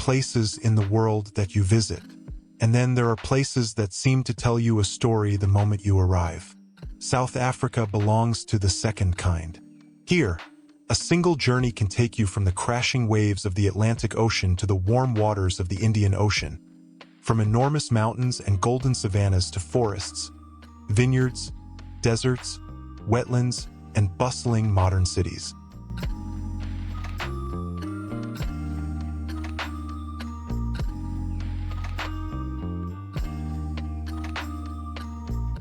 places in the world that you visit. And then there are places that seem to tell you a story the moment you arrive. South Africa belongs to the second kind. Here, a single journey can take you from the crashing waves of the Atlantic Ocean to the warm waters of the Indian Ocean, from enormous mountains and golden savannas to forests, vineyards, deserts, wetlands, and bustling modern cities.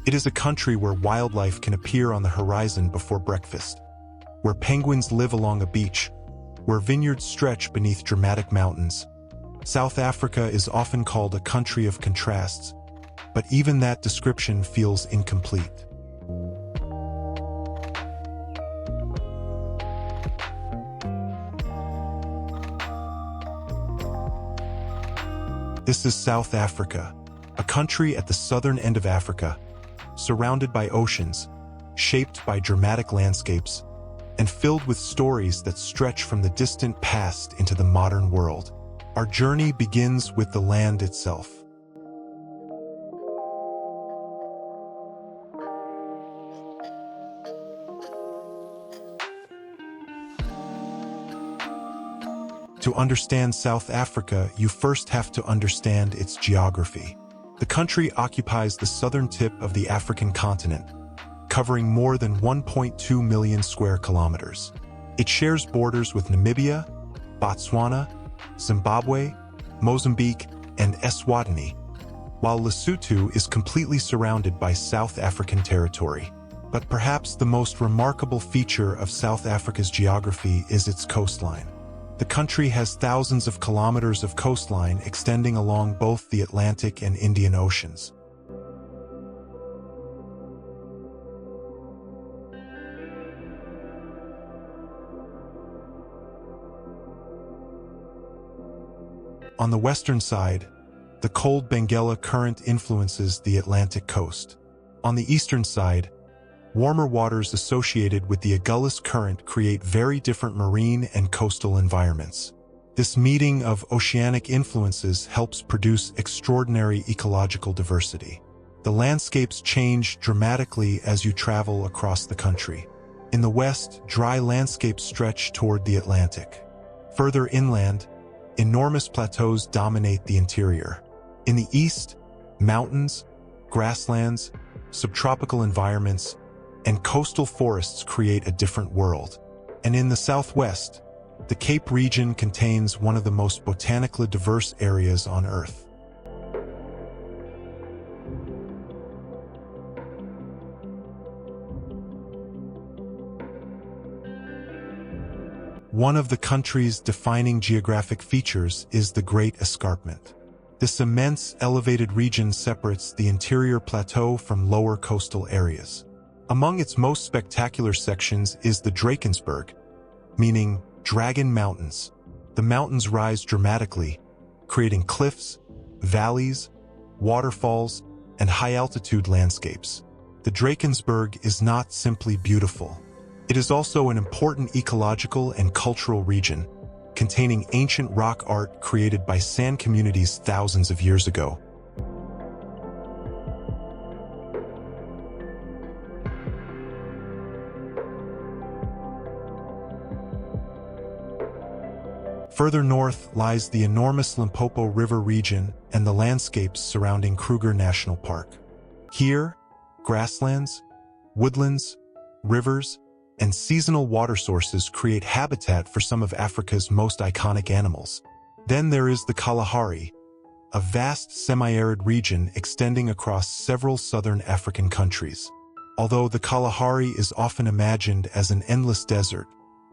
It is a country where wildlife can appear on the horizon before breakfast, where penguins live along a beach, where vineyards stretch beneath dramatic mountains. South Africa is often called a country of contrasts, but even that description feels incomplete. This is South Africa, a country at the southern end of Africa, surrounded by oceans, shaped by dramatic landscapes, and filled with stories that stretch from the distant past into the modern world. Our journey begins with the land itself. To understand South Africa, you first have to understand its geography. The country occupies the southern tip of the African continent, covering more than 1.2 million square kilometers. It shares borders with Namibia, Botswana, Zimbabwe, Mozambique, and Eswatini, while Lesotho is completely surrounded by South African territory. But perhaps the most remarkable feature of South Africa's geography is its coastline. The country has thousands of kilometers of coastline extending along both the Atlantic and Indian Oceans. On the western side, the cold Benguela current influences the Atlantic coast. On the eastern side, warmer waters associated with the Agulhas Current create very different marine and coastal environments. This meeting of oceanic influences helps produce extraordinary ecological diversity. The landscapes change dramatically as you travel across the country. In the west, dry landscapes stretch toward the Atlantic. Further inland, enormous plateaus dominate the interior. In the east, mountains, grasslands, subtropical environments, and coastal forests create a different world. And in the southwest, the Cape region contains one of the most botanically diverse areas on Earth. One of the country's defining geographic features is the Great Escarpment. This immense elevated region separates the interior plateau from lower coastal areas. Among its most spectacular sections is the Drakensberg, meaning Dragon Mountains. The mountains rise dramatically, creating cliffs, valleys, waterfalls, and high-altitude landscapes. The Drakensberg is not simply beautiful. It is also an important ecological and cultural region, containing ancient rock art created by sand communities thousands of years ago. Further north lies the enormous Limpopo River region and the landscapes surrounding Kruger National Park. Here, grasslands, woodlands, rivers, and seasonal water sources create habitat for some of Africa's most iconic animals. Then there is the Kalahari, a vast semi-arid region extending across several southern African countries. Although the Kalahari is often imagined as an endless desert,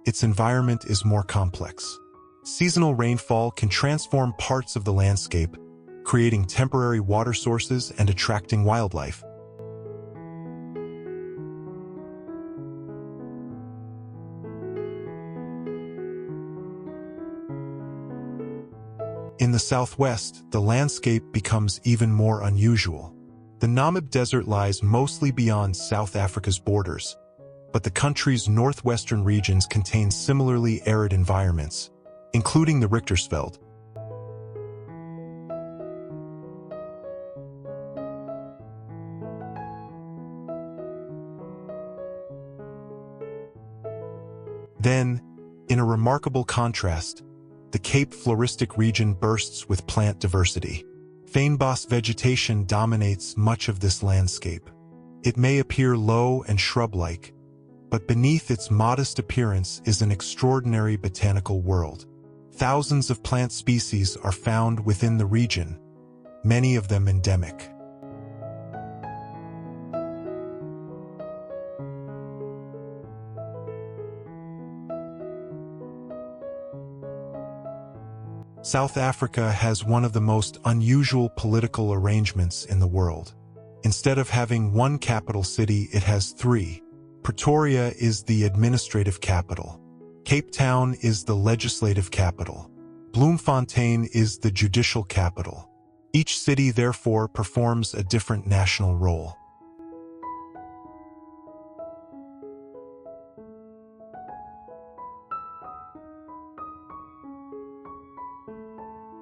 its environment is more complex. Seasonal rainfall can transform parts of the landscape, creating temporary water sources and attracting wildlife. In the southwest, the landscape becomes even more unusual. The Namib Desert lies mostly beyond South Africa's borders, but the country's northwestern regions contain similarly arid environments, including the Richtersveld. Then, in a remarkable contrast, the Cape floristic region bursts with plant diversity. Fynbos vegetation dominates much of this landscape. It may appear low and shrub-like, but beneath its modest appearance is an extraordinary botanical world. Thousands of plant species are found within the region, many of them endemic. South Africa has one of the most unusual political arrangements in the world. Instead of having one capital city, it has three. Pretoria is the administrative capital. Cape Town is the legislative capital. Bloemfontein is the judicial capital. Each city, therefore, performs a different national role.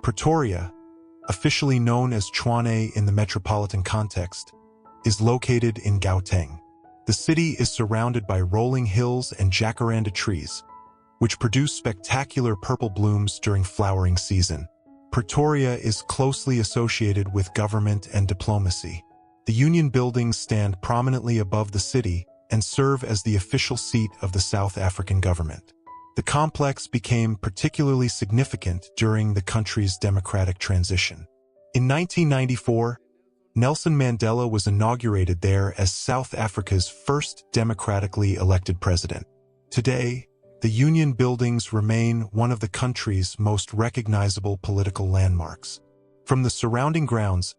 Pretoria, officially known as Tshwane in the metropolitan context, is located in Gauteng. The city is surrounded by rolling hills and jacaranda trees, which produce spectacular purple blooms during flowering season. Pretoria is closely associated with government and diplomacy. The Union buildings stand prominently above the city and serve as the official seat of the South African government. The complex became particularly significant during the country's democratic transition. In 1994, Nelson Mandela was inaugurated there as South Africa's first democratically elected president. Today, the Union buildings remain one of the country's most recognizable political landmarks. From the surrounding grounds,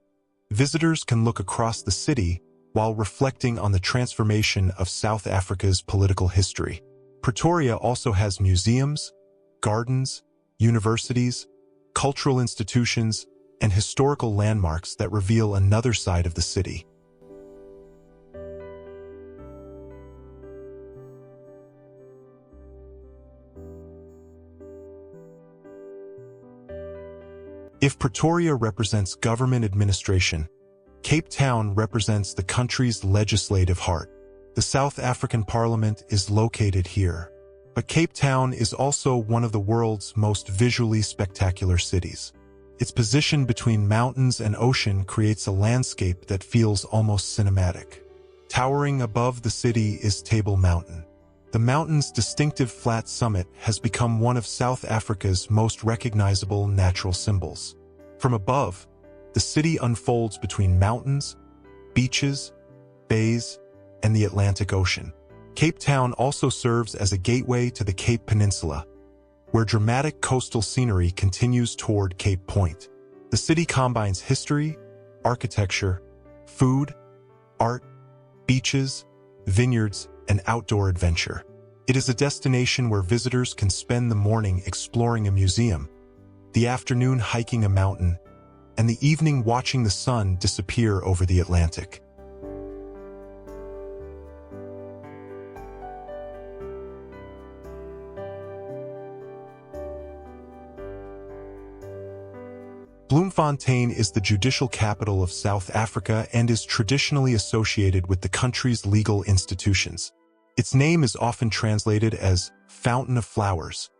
visitors can look across the city while reflecting on the transformation of South Africa's political history. Pretoria also has museums, gardens, universities, cultural institutions, and historical landmarks that reveal another side of the city. If Pretoria represents government administration, Cape Town represents the country's legislative heart. The South African Parliament is located here, but Cape Town is also one of the world's most visually spectacular cities. Its position between mountains and ocean creates a landscape that feels almost cinematic. Towering above the city is Table Mountain. The mountain's distinctive flat summit has become one of South Africa's most recognizable natural symbols. From above, the city unfolds between mountains, beaches, bays, and the Atlantic Ocean. Cape Town also serves as a gateway to the Cape Peninsula, where dramatic coastal scenery continues toward Cape Point. The city combines history, architecture, food, art, beaches, vineyards, and outdoor adventure. It is a destination where visitors can spend the morning exploring a museum, the afternoon hiking a mountain, and the evening watching the sun disappear over the Atlantic. Bloemfontein is the judicial capital of South Africa and is traditionally associated with the country's legal institutions. Its name is often translated as Fountain of Flowers,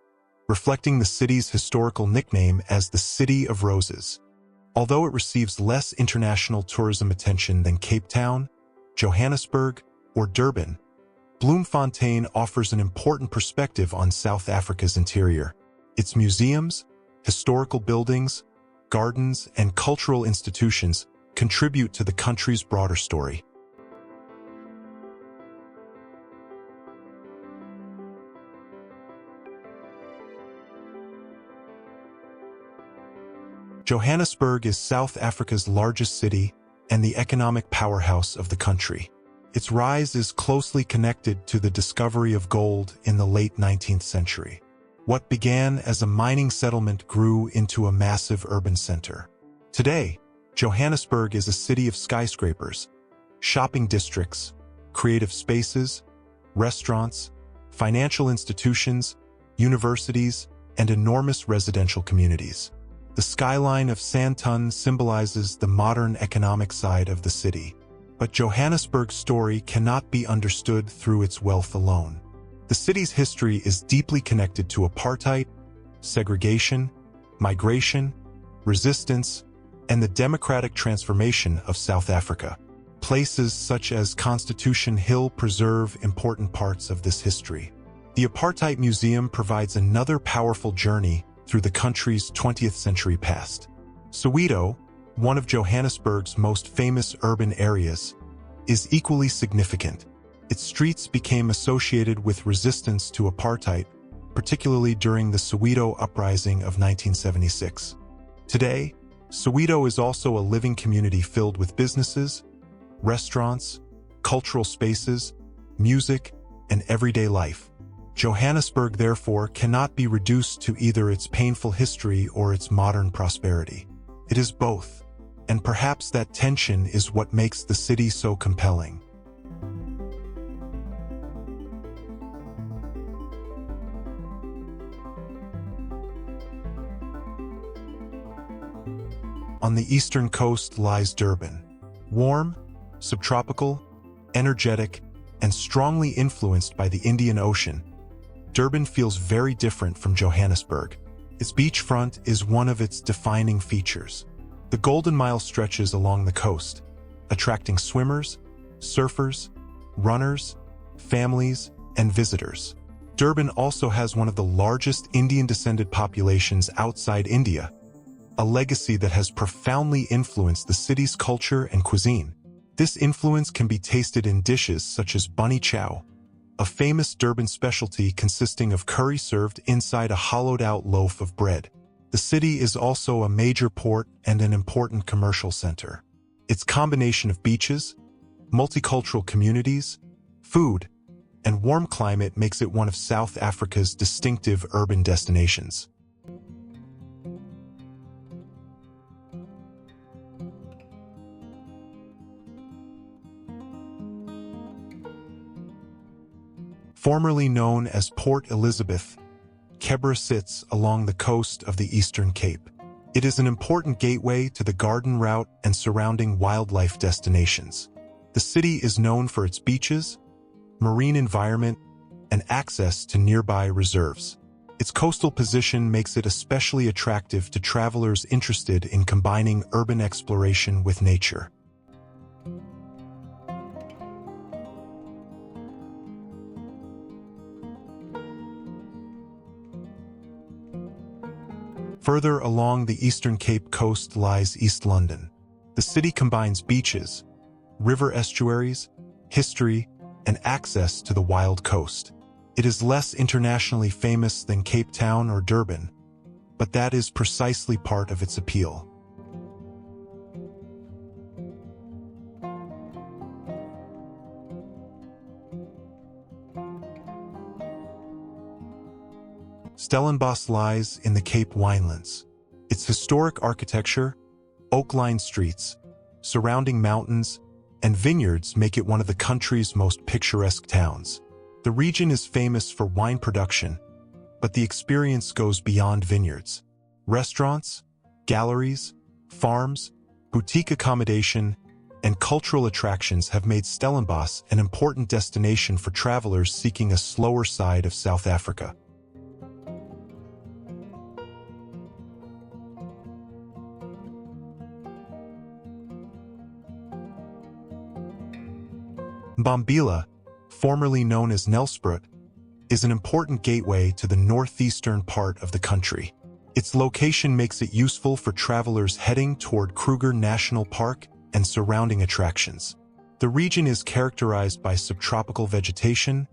reflecting the city's historical nickname as the City of Roses. Although it receives less international tourism attention than Cape Town, Johannesburg, or Durban, Bloemfontein offers an important perspective on South Africa's interior. Its museums, historical buildings, gardens, and cultural institutions contribute to the country's broader story. Johannesburg is South Africa's largest city and the economic powerhouse of the country. Its rise is closely connected to the discovery of gold in the late 19th century. What began as a mining settlement grew into a massive urban center. Today, Johannesburg is a city of skyscrapers, shopping districts, creative spaces, restaurants, financial institutions, universities, and enormous residential communities. The skyline of Sandton symbolizes the modern economic side of the city. But Johannesburg's story cannot be understood through its wealth alone. The city's history is deeply connected to apartheid, segregation, migration, resistance, and the democratic transformation of South Africa. Places such as Constitution Hill preserve important parts of this history. The Apartheid Museum provides another powerful journey through the country's 20th century past. Soweto, one of Johannesburg's most famous urban areas, is equally significant. Its streets became associated with resistance to apartheid, particularly during the Soweto Uprising of 1976. Today, Soweto is also a living community filled with businesses, restaurants, cultural spaces, music, and everyday life. Johannesburg, therefore, cannot be reduced to either its painful history or its modern prosperity. It is both, and perhaps that tension is what makes the city so compelling. On the eastern coast lies Durban. Warm, subtropical, energetic, and strongly influenced by the Indian Ocean, Durban feels very different from Johannesburg. Its beachfront is one of its defining features. The Golden Mile stretches along the coast, attracting swimmers, surfers, runners, families, and visitors. Durban also has one of the largest Indian-descended populations outside India, a legacy that has profoundly influenced the city's culture and cuisine. This influence can be tasted in dishes such as bunny chow, a famous Durban specialty consisting of curry served inside a hollowed-out loaf of bread. The city is also a major port and an important commercial center. Its combination of beaches, multicultural communities, food, and warm climate makes it one of South Africa's distinctive urban destinations. Formerly known as Port Elizabeth, Kebra sits along the coast of the Eastern Cape. It is an important gateway to the Garden Route and surrounding wildlife destinations. The city is known for its beaches, marine environment, and access to nearby reserves. Its coastal position makes it especially attractive to travelers interested in combining urban exploration with nature. Further along the Eastern Cape coast lies East London. The city combines beaches, river estuaries, history, and access to the wild coast. It is less internationally famous than Cape Town or Durban, but that is precisely part of its appeal. Stellenbosch lies in the Cape Winelands. Its historic architecture, oak-lined streets, surrounding mountains, and vineyards make it one of the country's most picturesque towns. The region is famous for wine production, but the experience goes beyond vineyards. Restaurants, galleries, farms, boutique accommodation, and cultural attractions have made Stellenbosch an important destination for travelers seeking a slower side of South Africa. Mbombela, formerly known as Nelspruit, is an important gateway to the northeastern part of the country. Its location makes it useful for travelers heading toward Kruger National Park and surrounding attractions. The region is characterized by subtropical vegetation,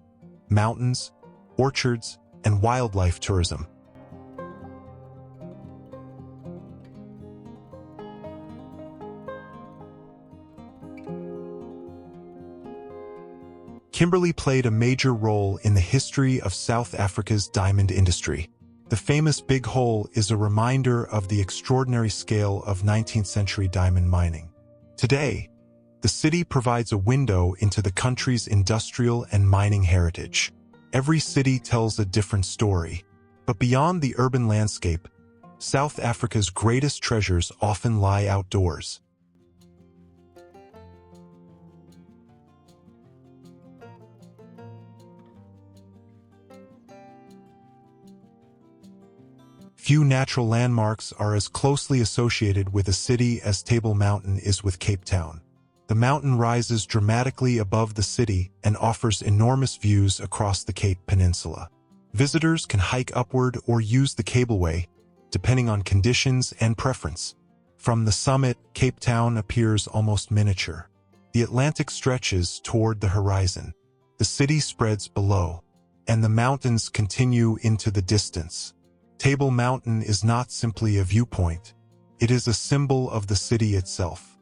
mountains, orchards, and wildlife tourism. Kimberley played a major role in the history of South Africa's diamond industry. The famous Big Hole is a reminder of the extraordinary scale of 19th-century diamond mining. Today, the city provides a window into the country's industrial and mining heritage. Every city tells a different story, but beyond the urban landscape, South Africa's greatest treasures often lie outdoors. Few natural landmarks are as closely associated with a city as Table Mountain is with Cape Town. The mountain rises dramatically above the city and offers enormous views across the Cape Peninsula. Visitors can hike upward or use the cableway, depending on conditions and preference. From the summit, Cape Town appears almost miniature. The Atlantic stretches toward the horizon. The city spreads below, and the mountains continue into the distance. Table Mountain is not simply a viewpoint. It is a symbol of the city itself.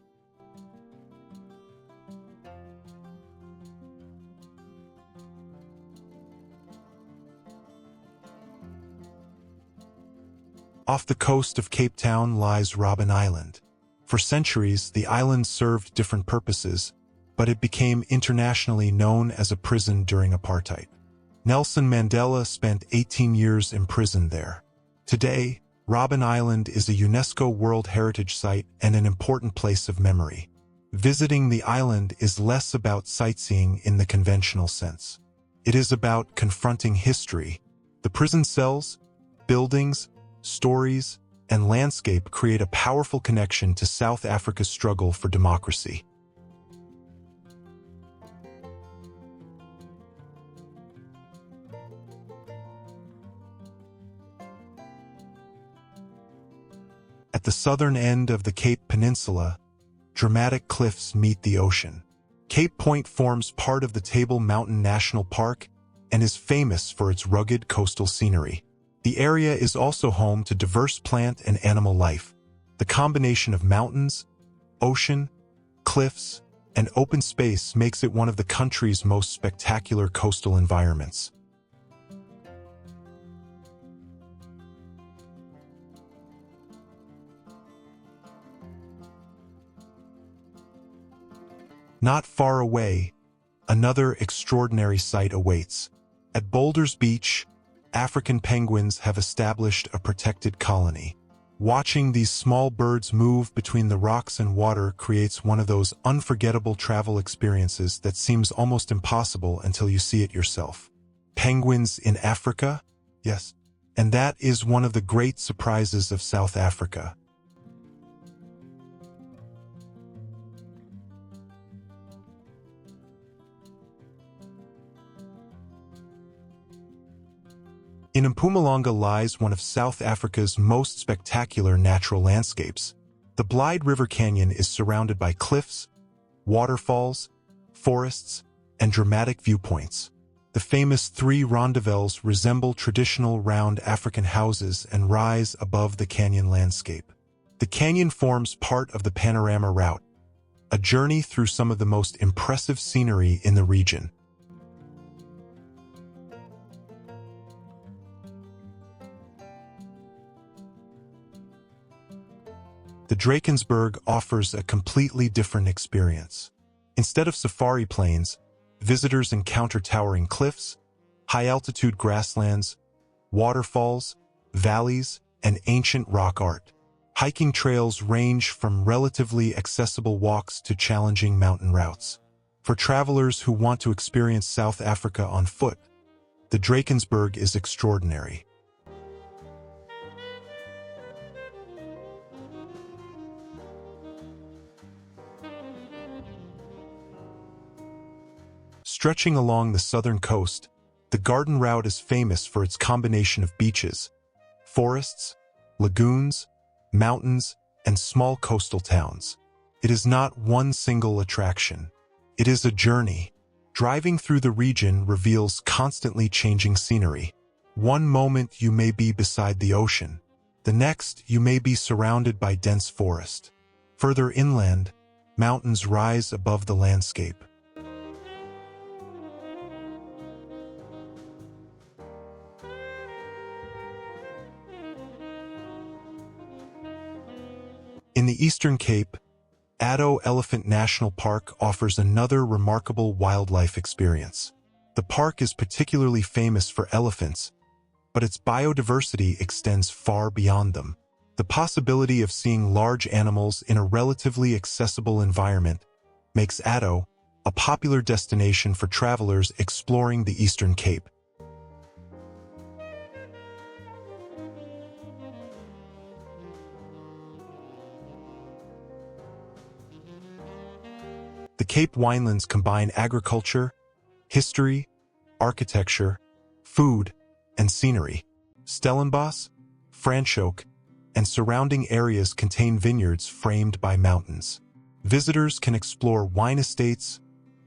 Off the coast of Cape Town lies Robben Island. For centuries, the island served different purposes, but it became internationally known as a prison during apartheid. Nelson Mandela spent 18 years imprisoned there. Today, Robben Island is a UNESCO World Heritage Site and an important place of memory. Visiting the island is less about sightseeing in the conventional sense. It is about confronting history. The prison cells, buildings, stories, and landscape create a powerful connection to South Africa's struggle for democracy. At the southern end of the Cape Peninsula, dramatic cliffs meet the ocean. Cape Point forms part of the Table Mountain National Park and is famous for its rugged coastal scenery. The area is also home to diverse plant and animal life. The combination of mountains, ocean, cliffs, and open space makes it one of the country's most spectacular coastal environments. Not far away, another extraordinary sight awaits. At Boulders Beach, African penguins have established a protected colony. Watching these small birds move between the rocks and water creates one of those unforgettable travel experiences that seems almost impossible until you see it yourself. Penguins in Africa? Yes. And that is one of the great surprises of South Africa. In Mpumalanga lies one of South Africa's most spectacular natural landscapes. The Blyde River Canyon is surrounded by cliffs, waterfalls, forests, and dramatic viewpoints. The famous three rondavels resemble traditional round African houses and rise above the canyon landscape. The canyon forms part of the Panorama Route, a journey through some of the most impressive scenery in the region. The Drakensberg offers a completely different experience. Instead of safari plains, visitors encounter towering cliffs, high-altitude grasslands, waterfalls, valleys, and ancient rock art. Hiking trails range from relatively accessible walks to challenging mountain routes. For travelers who want to experience South Africa on foot, the Drakensberg is extraordinary. Stretching along the southern coast, the Garden Route is famous for its combination of beaches, forests, lagoons, mountains, and small coastal towns. It is not one single attraction. It is a journey. Driving through the region reveals constantly changing scenery. One moment you may be beside the ocean. The next you may be surrounded by dense forest. Further inland, mountains rise above the landscape. In the Eastern Cape, Addo Elephant National Park offers another remarkable wildlife experience. The park is particularly famous for elephants, but its biodiversity extends far beyond them. The possibility of seeing large animals in a relatively accessible environment makes Addo a popular destination for travelers exploring the Eastern Cape. Cape Winelands combine agriculture, history, architecture, food, and scenery. Stellenbosch, Franschhoek, and surrounding areas contain vineyards framed by mountains. Visitors can explore wine estates,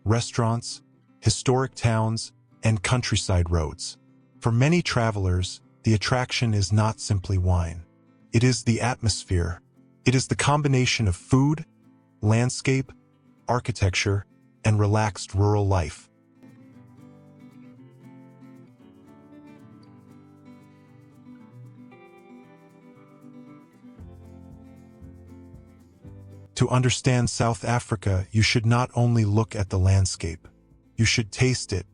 restaurants, historic towns, and countryside roads. For many travelers, the attraction is not simply wine. It is the atmosphere. It is the combination of food, landscape, architecture, and relaxed rural life. To understand South Africa, you should not only look at the landscape. You should taste it.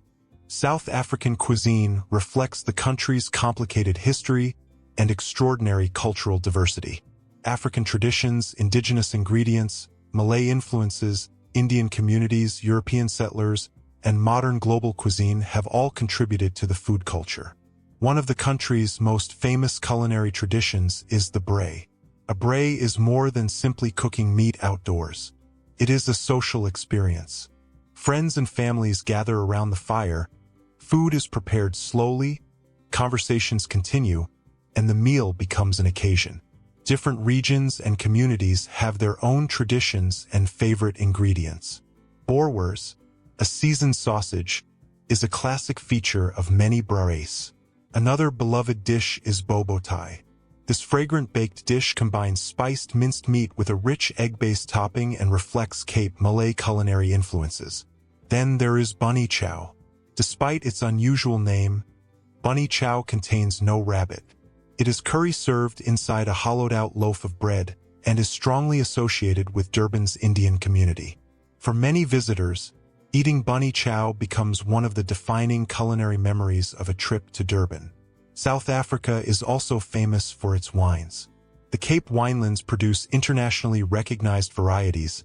South African cuisine reflects the country's complicated history and extraordinary cultural diversity. African traditions, indigenous ingredients, Malay influences, Indian communities, European settlers, and modern global cuisine have all contributed to the food culture. One of the country's most famous culinary traditions is the braai. A braai is more than simply cooking meat outdoors. It is a social experience. Friends and families gather around the fire, food is prepared slowly, conversations continue, and the meal becomes an occasion. Different regions and communities have their own traditions and favorite ingredients. Boerewors, a seasoned sausage, is a classic feature of many braais. Another beloved dish is bobotie. This fragrant baked dish combines spiced minced meat with a rich egg-based topping and reflects Cape Malay culinary influences. Then there is bunny chow. Despite its unusual name, bunny chow contains no rabbit. It is curry served inside a hollowed-out loaf of bread and is strongly associated with Durban's Indian community. For many visitors, eating bunny chow becomes one of the defining culinary memories of a trip to Durban. South Africa is also famous for its wines. The Cape Winelands produce internationally recognized varieties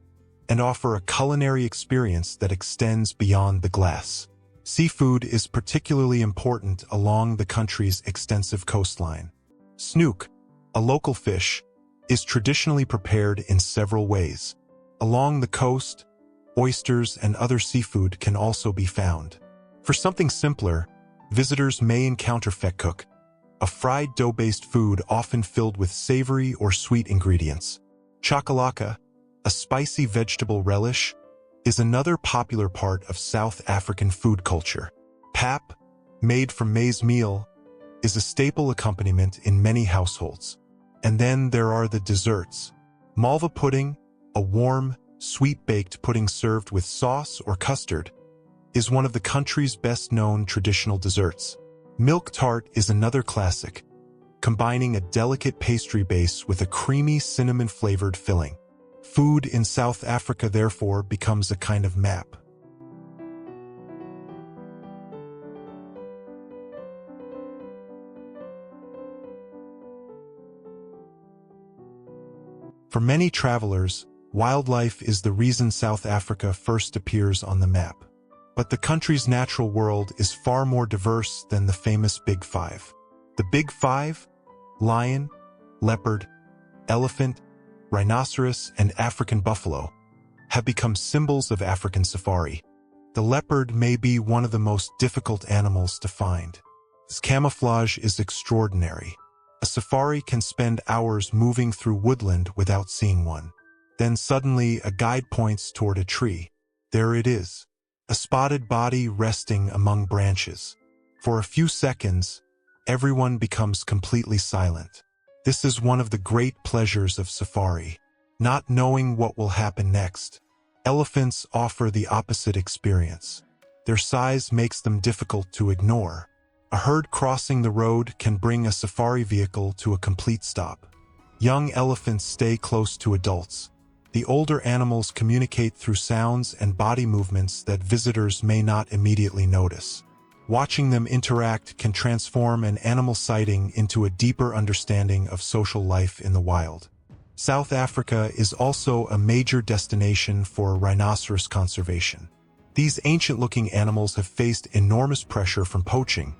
and offer a culinary experience that extends beyond the glass. Seafood is particularly important along the country's extensive coastline. Snoek, a local fish, is traditionally prepared in several ways. Along the coast, oysters and other seafood can also be found. For something simpler, visitors may encounter vetkoek, a fried dough-based food often filled with savory or sweet ingredients. Chakalaka, a spicy vegetable relish, is another popular part of South African food culture. Pap, made from maize meal, is a staple accompaniment in many households. And then there are the desserts. Malva pudding, a warm, sweet-baked pudding served with sauce or custard, is one of the country's best-known traditional desserts. Milk tart is another classic, combining a delicate pastry base with a creamy cinnamon-flavored filling. Food in South Africa, therefore, becomes a kind of map. For many travelers, wildlife is the reason South Africa first appears on the map. But the country's natural world is far more diverse than the famous Big Five. The Big Five, lion, leopard, elephant, rhinoceros, and African buffalo, have become symbols of African safari. The leopard may be one of the most difficult animals to find. Its camouflage is extraordinary. A safari can spend hours moving through woodland without seeing one. Then suddenly a guide points toward a tree. There it is. A spotted body resting among branches. For a few seconds, everyone becomes completely silent. This is one of the great pleasures of safari, not knowing what will happen next. Elephants offer the opposite experience. Their size makes them difficult to ignore. A herd crossing the road can bring a safari vehicle to a complete stop. Young elephants stay close to adults. The older animals communicate through sounds and body movements that visitors may not immediately notice. Watching them interact can transform an animal sighting into a deeper understanding of social life in the wild. South Africa is also a major destination for rhinoceros conservation. These ancient-looking animals have faced enormous pressure from poaching,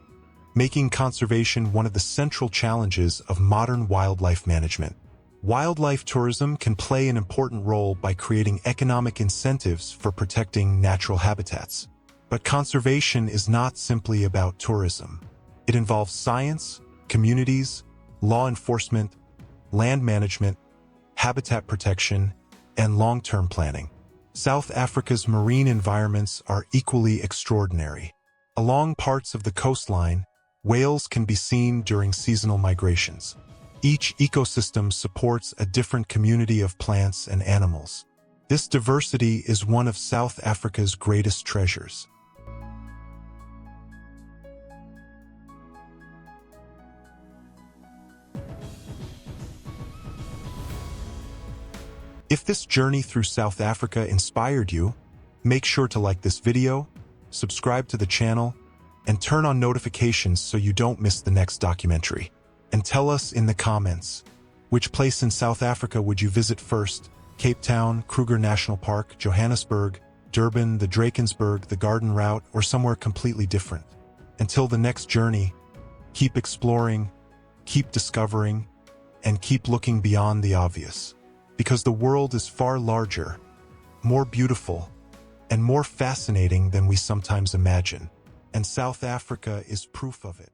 making conservation one of the central challenges of modern wildlife management. Wildlife tourism can play an important role by creating economic incentives for protecting natural habitats. But conservation is not simply about tourism. It involves science, communities, law enforcement, land management, habitat protection, and long-term planning. South Africa's marine environments are equally extraordinary. Along parts of the coastline, whales can be seen during seasonal migrations. Each ecosystem supports a different community of plants and animals. This diversity is one of South Africa's greatest treasures. If this journey through South Africa inspired you, make sure to like this video, subscribe to the channel, and turn on notifications so you don't miss the next documentary. And tell us in the comments, which place in South Africa would you visit first? Cape Town, Kruger National Park, Johannesburg, Durban, the Drakensberg, the Garden Route, or somewhere completely different? Until the next journey, keep exploring, keep discovering, and keep looking beyond the obvious. Because the world is far larger, more beautiful, and more fascinating than we sometimes imagine. And South Africa is proof of it.